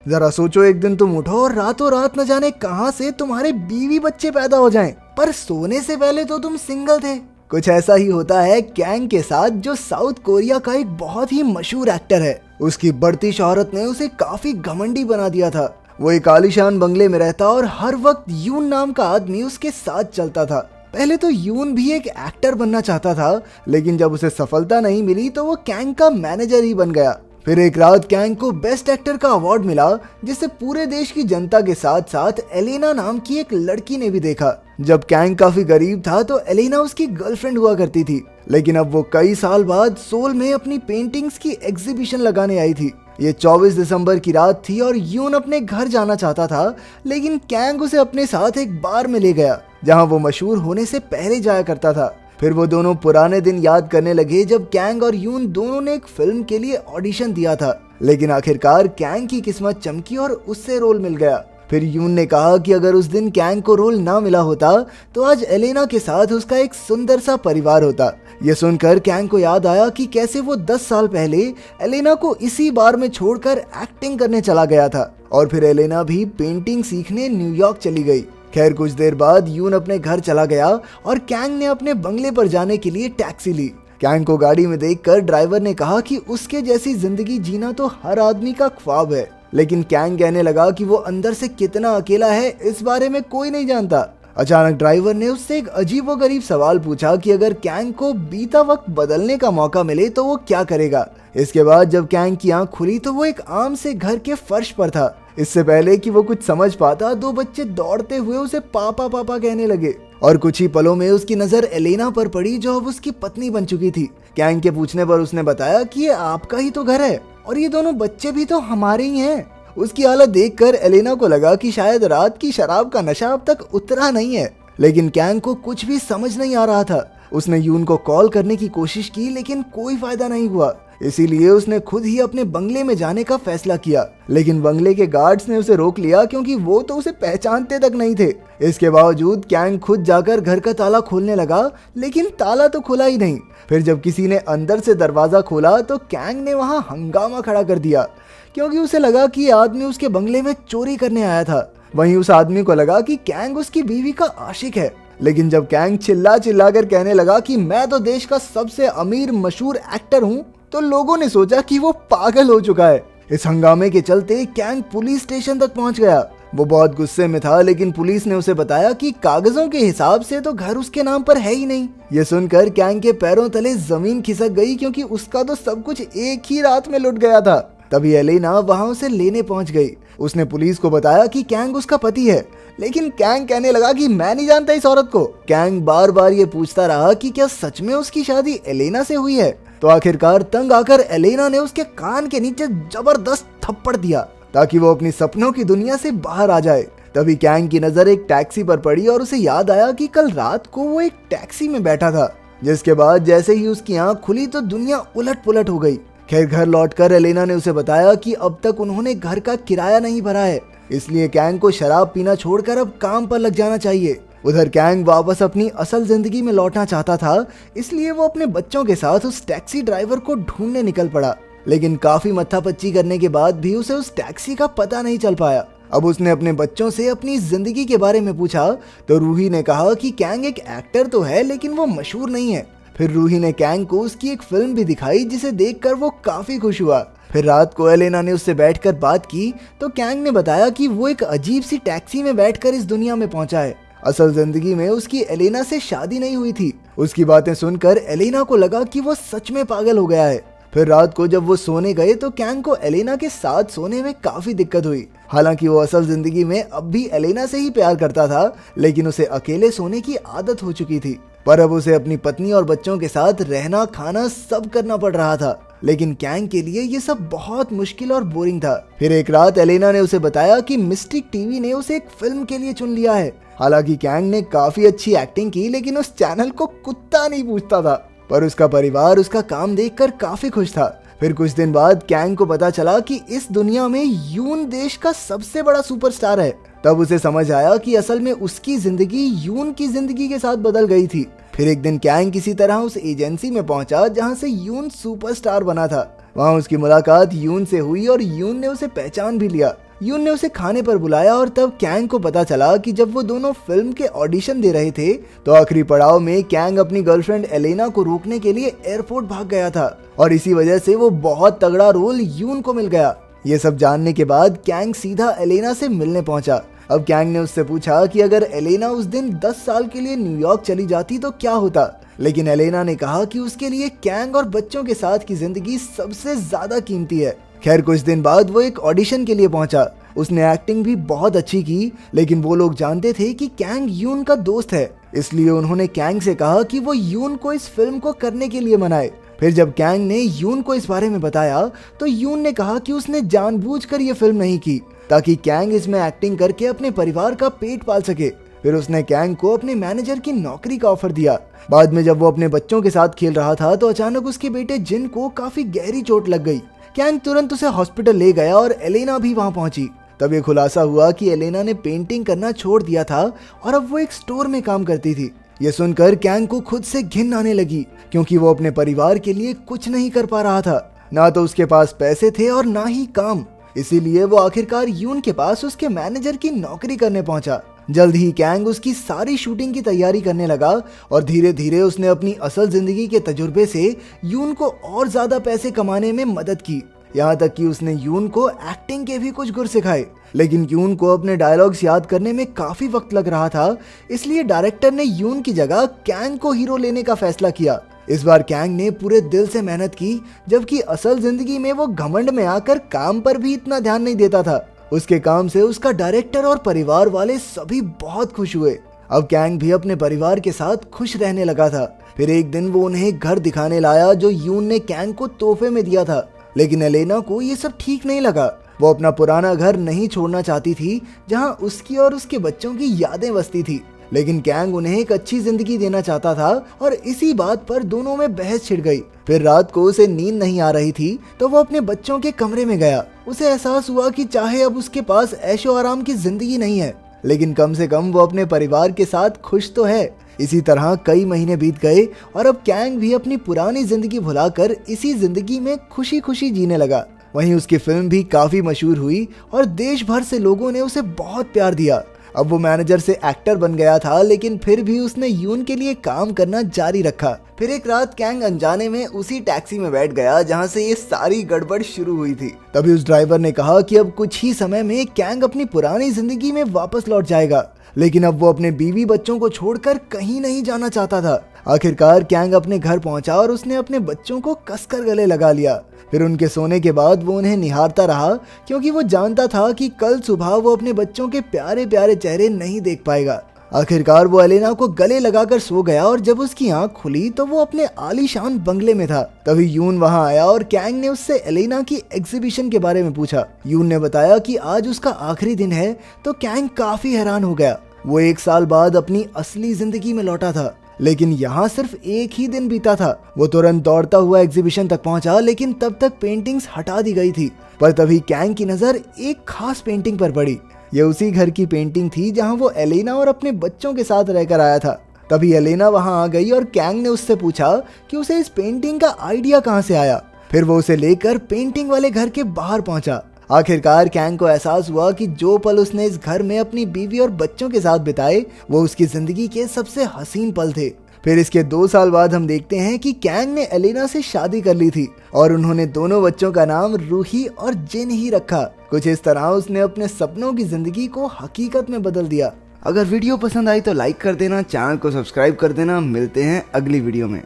जरा सोचो, एक दिन तुम उठो और रातों रात न जाने कहां से तुम्हारे बीवी बच्चे पैदा हो जाएं, पर सोने से पहले तो तुम सिंगल थे। कुछ ऐसा ही होता है कैंग के साथ, जो साउथ कोरिया का एक बहुत ही मशहूर एक्टर है। उसकी बढ़ती शोहरत ने उसे काफी घमंडी बना दिया था। वो एक आलीशान बंगले में रहता और हर वक्त यून नाम का आदमी उसके साथ चलता था। पहले तो यून भी एक एक्टर बनना चाहता था, लेकिन जब उसे सफलता नहीं मिली तो वो कैंग का मैनेजर ही बन गया। फिर एक रात कैंग को बेस्ट एक्टर का अवार्ड मिला, जिसे पूरे देश की जनता के साथ साथ एलेना नाम की एक लड़की ने भी देखा। जब कैंग काफी गरीब था तो एलेना उसकी गर्लफ्रेंड हुआ करती थी, लेकिन अब वो कई साल बाद सोल में अपनी पेंटिंग्स की एग्जीबिशन लगाने आई थी। ये 24 दिसंबर की रात थी और यून अपने घर जाना चाहता था, लेकिन कैंग उसे अपने साथ एक बार में ले गया, जहां वो मशहूर होने से पहले जाया करता था। फिर वो दोनों पुराने दिन याद करने लगे जब कैंग और यून दोनों ने एक फिल्म के लिए ऑडिशन दिया था, लेकिन आखिरकार कैंग की किस्मत चमकी और उससे रोल मिल गया। फिर यून ने कहा कि अगर उस दिन कैंग को रोल ना मिला होता तो आज एलेना के साथ उसका एक सुंदर सा परिवार होता। ये सुनकर कैंग को याद आया कि कैसे वो 10 साल पहले एलेना को इसी बार में छोड़कर एक्टिंग करने चला गया था, और फिर एलेना भी पेंटिंग सीखने न्यूयॉर्क चली गई। खैर, कुछ देर बाद यून अपने घर चला गया और कैंग ने अपने बंगले पर जाने के लिए टैक्सी ली। कैंग को गाड़ी में देखकर ड्राइवर ने कहा कि उसके जैसी जिंदगी जीना तो हर आदमी का ख्वाब है, लेकिन कैंग कहने लगा कि वो अंदर से कितना अकेला है इस बारे में कोई नहीं जानता। अचानक ड्राइवर ने उससे एक अजीबोगरीब सवाल पूछा कि अगर कैंग को बीता वक्त बदलने का मौका मिले तो वो क्या करेगा। इसके बाद जब कैंग की आंख खुली तो वो एक आम से घर के फर्श पर था। इससे पहले कि वो कुछ समझ पाता, 2 बच्चे दौड़ते हुए उसे पापा पापा कहने लगे, और कुछ ही पलों में उसकी नजर एलेना पर पड़ी, जो अब उसकी पत्नी बन चुकी थी। कैंग के पूछने पर उसने बताया कि ये आपका ही तो घर है और ये दोनों बच्चे भी तो हमारे ही हैं। उसकी हालत देखकर एलेना को लगा कि शायद रात की शराब का नशा अब तक उतरा नहीं है, लेकिन कैंग को कुछ भी समझ नहीं आ रहा था। उसने यून को कॉल करने की कोशिश की, लेकिन कोई फायदा नहीं हुआ। इसीलिए उसने खुद ही अपने बंगले में जाने का फैसला किया, लेकिन बंगले के गार्ड्स ने उसे रोक लिया क्योंकि वो तो उसे पहचानते तक नहीं थे। इसके बावजूद कैंग खुद जाकर घर का ताला खोलने लगा, लेकिन ताला तो खुला ही नहीं। फिर जब किसी ने अंदर से दरवाजा खोला तो कैंग ने वहां हंगामा खड़ा कर दिया, क्योंकि उसे लगा कि आदमी उसके बंगले में चोरी करने आया था। वहीं उस आदमी को लगा कि कैंग उसकी बीवी का आशिक है, लेकिन जब कैंग चिल्ला चिल्ला कर कहने लगा कि मैं तो देश का सबसे अमीर मशहूर एक्टर हूँ, तो लोगों ने सोचा कि वो पागल हो चुका है। इस हंगामे के चलते कैंग पुलिस स्टेशन तक पहुंच गया। वो बहुत गुस्से में था, लेकिन पुलिस ने उसे बताया कि कागजों के हिसाब से तो घर उसके नाम पर है ही नहीं। ये सुनकर कैंग के पैरों तले जमीन खिसक गई, क्योंकि उसका तो सब कुछ एक ही रात में लुट गया था। तभी एलेना वहां उसे लेने पहुंच गई। उसने पुलिस को बताया कि कैंग उसका पति है, लेकिन कैंग कहने लगा कि मैं नहीं जानता इस औरत को। कैंग बार बार ये पूछता रहा कि क्या सच में उसकी शादी एलेना से हुई है। तो आखिरकार तंग आकर एलेना ने उसके कान के नीचे जबरदस्त थप्पड़ दिया, ताकि वो अपनी सपनों की दुनिया से बाहर आ जाए। तभी कैंग की नजर एक टैक्सी पर पड़ी और उसे याद आया कि कल रात को वो एक टैक्सी में बैठा था। जिसके बाद जैसे ही उसकी आंख खुली तो दुनिया उलट पुलट हो गई। खैर, घर लौटकर एलेना ने उसे बताया कि अब तक उन्होंने घर का किराया नहीं भरा है, इसलिए कैंग को शराब पीना छोड़कर अब काम पर लग जाना चाहिए। उधर कैंग वापस अपनी असल जिंदगी में लौटना चाहता था, इसलिए वो अपने बच्चों के साथ उस टैक्सी ड्राइवर को ढूंढने निकल पड़ा, लेकिन काफी मत्थापच्ची करने के बाद भी उसे उस टैक्सी का पता नहीं चल पाया। अब उसने अपने बच्चों से अपनी जिंदगी के बारे में पूछा तो रूही ने कहा कि कैंग एक एक्टर तो है, लेकिन वो मशहूर नहीं है। फिर रूही ने कैंग को उसकी एक फिल्म भी दिखाई, जिसे देखकर वो काफी खुश हुआ। फिर रात को एलेना ने उससे बैठकर बात की तो कैंग ने बताया कि वो एक अजीब सी टैक्सी में बैठकर इस दुनिया में पहुंचा है। असल जिंदगी में उसकी एलेना से शादी नहीं हुई थी। उसकी बातें सुनकर एलेना को लगा कि वो सच में पागल हो गया है। फिर रात को जब वो सोने गए तो कैंग को एलेना के साथ सोने में काफी दिक्कत हुई। हालांकि वो असल जिंदगी में अब भी एलेना से ही प्यार करता था, लेकिन उसे अकेले सोने की आदत हो चुकी थी। पर अब उसे अपनी पत्नी और बच्चों के साथ रहना खाना सब करना पड़ रहा था, लेकिन कैंग के लिए ये सब बहुत मुश्किल और बोरिंग था। फिर एक रात एलेना ने उसे बताया कि मिस्टिक टीवी ने उसे एक फिल्म के लिए चुन लिया है। हालांकि कैंग ने काफी अच्छी एक्टिंग की, लेकिन उस चैनल को कुत्ता नहीं पूछता था, पर उसका परिवार उसका काम देखकर काफी खुश था। फिर कुछ दिन बाद कैंग को पता चला कि इस दुनिया में यून देश का सबसे बड़ा सुपरस्टार है। तब उसे समझ आया कि असल में उसकी जिंदगी यून की जिंदगी के साथ बदल गई थी। फिर एक दिन कैंग किसी तरह उस एजेंसी में पहुंचा जहां से यून सुपरस्टार बना था। वहां उसकी मुलाकात यून से हुई और यून ने उसे पहचान भी लिया। यून ने उसे खाने पर बुलाया और तब कैंग को पता चला कि जब वो दोनों फिल्म के ऑडिशन दे रहे थे तो आखिरी पड़ाव में कैंग अपनी गर्लफ्रेंड एलेना को रोकने के लिए एयरपोर्ट भाग गया था और इसी वजह से वो बहुत तगड़ा रोल यून को मिल गया। ये सब जानने के बाद कैंग सीधा एलेना से मिलने पहुंचा। अब कैंग ने उससे पूछा कि अगर एलेना उस दिन 10 साल के लिए न्यूयॉर्क चली जाती तो क्या होता, लेकिन एलेना ने कहा कि उसके लिए कैंग और बच्चों के साथ की जिंदगी सबसे ज्यादा कीमती है। खैर कुछ दिन बाद वो एक ऑडिशन के लिए पहुंचा। उसने एक्टिंग भी बहुत अच्छी की, लेकिन वो लोग जानते थे कि कैंग यून का दोस्त है, इसलिए उन्होंने कैंग से कहा कि वो यून को इस फिल्म को करने के लिए मनाए। फिर जब कैंग ने यून को इस बारे में बताया तो यून ने कहा कि उसने जानबूझकर ये फिल्म नहीं की ताकि कैंग इसमें एक्टिंग करके अपने परिवार का पेट पाल सके। फिर उसने कैंग को अपने मैनेजर की नौकरी का ऑफर दिया। बाद में जब वो अपने बच्चों के साथ खेल रहा था तो अचानक उसके बेटे जिन को काफी गहरी चोट लग गई। कैंग तुरंत उसे हॉस्पिटल ले गया और एलेना भी वहां पहुंची। तब ये खुलासा हुआ कि एलेना ने पेंटिंग करना छोड़ दिया था और अब वो एक स्टोर में काम करती थी। ये सुनकर कैंग को खुद से घिन आने लगी, क्योंकि वो अपने परिवार के लिए कुछ नहीं कर पा रहा था। ना तो उसके पास पैसे थे और ना ही काम। इसीलिए वो आखिरकार यून के पास उसके मैनेजर की नौकरी करने पहुंचा। जल्द ही कैंग उसकी सारी शूटिंग की तैयारी करने लगा और धीरे धीरे उसने अपनी असल जिंदगी के तजुर्बे से यून को और ज्यादा पैसे कमाने में मदद की। यहाँ तक कि उसने यून को एक्टिंग के भी कुछ गुर सिखाए। लेकिन यून को अपने डायलॉग्स याद करने में काफी वक्त लग रहा था, इसलिए डायरेक्टर ने यून की जगह कैंग को हीरो लेने का फैसला किया। इस बार कैंग ने पूरे दिल से मेहनत की, जबकि असल जिंदगी में वो घमंड में आकर काम पर भी इतना ध्यान नहीं देता था। उसके काम से उसका डायरेक्टर और परिवार वाले सभी बहुत खुश हुए। अब कैंग भी अपने परिवार के साथ खुश रहने लगा था। फिर एक दिन वो उन्हें घर दिखाने लाया जो यून ने कैंग को तोहफे में दिया था, लेकिन एलेना को ये सब ठीक नहीं लगा। वो अपना पुराना घर नहीं छोड़ना चाहती थी जहां उसकी और उसके बच्चों की यादें बसती थी, लेकिन कैंग उन्हें एक अच्छी जिंदगी देना चाहता था और इसी बात पर दोनों में बहस छिड़ गई। फिर रात को उसे नींद नहीं आ रही थी तो वो अपने बच्चों के कमरे में गया। उसे एहसास हुआ कि चाहे अब उसके पास ऐशो आराम की जिंदगी नहीं है, लेकिन कम से कम वो अपने परिवार के साथ खुश तो है। इसी तरह कई महीने बीत गए और अब कैंग भी अपनी पुरानी जिंदगी भुलाकर इसी जिंदगी में खुशी खुशी जीने लगा। वहीं उसकी फिल्म भी काफी मशहूर हुई और देश भर से लोगों ने उसे बहुत प्यार दिया। अब वो मैनेजर से एक्टर बन गया था, लेकिन फिर भी उसने यून के लिए काम करना जारी रखा। फिर एक रात कैंग अनजाने में उसी टैक्सी में बैठ गया जहां से ये सारी गड़बड़ शुरू हुई थी। तभी उस ड्राइवर ने कहा कि अब कुछ ही समय में कैंग अपनी पुरानी जिंदगी में वापस लौट जाएगा, लेकिन अब वो अपने बीवी बच्चों को छोड़कर कहीं नहीं जाना चाहता था। आखिरकार कैंग अपने घर पहुंचा और उसने अपने बच्चों को कसकर गले लगा लिया। फिर उनके सोने के बाद वो उन्हें निहारता रहा, क्योंकि वो जानता था कि कल सुबह वो अपने बच्चों के प्यारे प्यारे चेहरे नहीं देख पाएगा। आखिरकार वो एलेना को गले लगाकर सो गया और जब उसकी आंख खुली तो वो अपने आलीशान बंगले में था। तभी यून वहां आया और कैंग ने उससे एलेना की एग्जीबिशन के बारे में पूछा। यून ने बताया कि आज उसका आखिरी दिन है, तो कैंग काफी हैरान हो गया। वो 1 साल बाद अपनी असली जिंदगी में लौटा था, लेकिन यहाँ सिर्फ एक ही दिन बीता था। वो तुरंत दौड़ता हुआ एग्जीबिशन तक पहुंचा, लेकिन तब तक पेंटिंग्स हटा दी गई थी। पर तभी कैंग की नजर एक खास पेंटिंग पर पड़ी। ये उसी घर की पेंटिंग थी जहां वो एलेना और अपने बच्चों के साथ रहकर आया था। तभी एलेना वहां आ गई और कैंग ने उससे पूछा कि उसे इस पेंटिंग का आइडिया कहां से आया। फिर वो उसे लेकर पेंटिंग वाले घर के बाहर पहुंचा। आखिरकार कैंग को एहसास हुआ कि जो पल उसने इस घर में अपनी बीवी और बच्चों के साथ बिताए वो उसकी जिंदगी के सबसे हसीन पल थे। फिर इसके 2 साल बाद हम देखते हैं कि कैंग ने एलेना से शादी कर ली थी और उन्होंने दोनों बच्चों का नाम रूही और जिन ही रखा। कुछ इस तरह उसने अपने सपनों की जिंदगी को हकीकत में बदल दिया। अगर वीडियो पसंद आई तो लाइक कर देना, चैनल को सब्सक्राइब कर देना। मिलते हैं अगली वीडियो में।